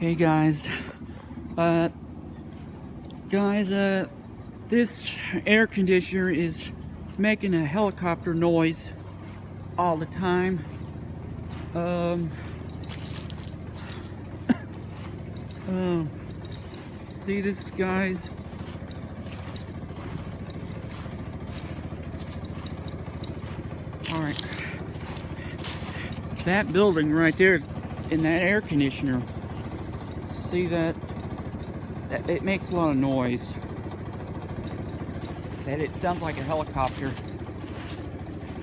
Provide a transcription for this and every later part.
Hey guys, uh, this air conditioner is making a helicopter noise all the time. Um, See this, guys? Alright, that building right there in that air conditioner, see that it makes a lot of noise. That it sounds like a helicopter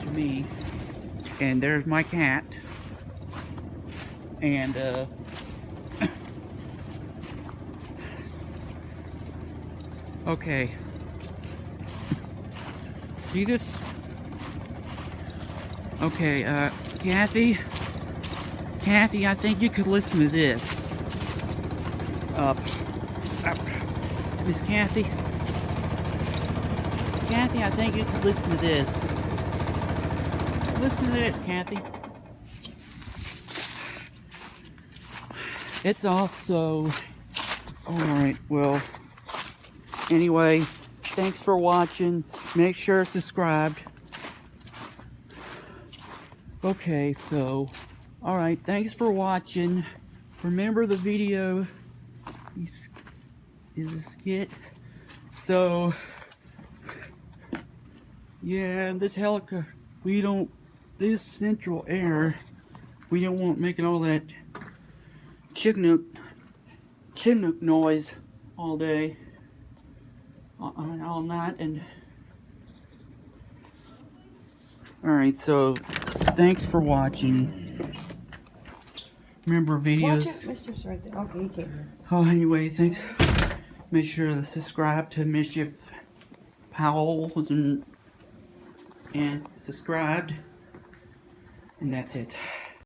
to me. And there's my cat. And okay. See this? Okay, Kathy, I think you could listen to this. Miss Kathy, I think you could listen to this. Listen to this, Kathy. It's also, alright, well, anyway, thanks for watching. Make sure to subscribe. Okay, so, alright, thanks for watching. Remember, the video is a skit. So, yeah, this helicopter, this central air, we don't want making all that chinook noise all day, all night, and alright, so thanks for watching. Remember, videos. Watch it, Mischief's right there. Okay, you can't hear. Oh, anyway, thanks. Make sure to subscribe to Mischief Powell and subscribed, and that's it.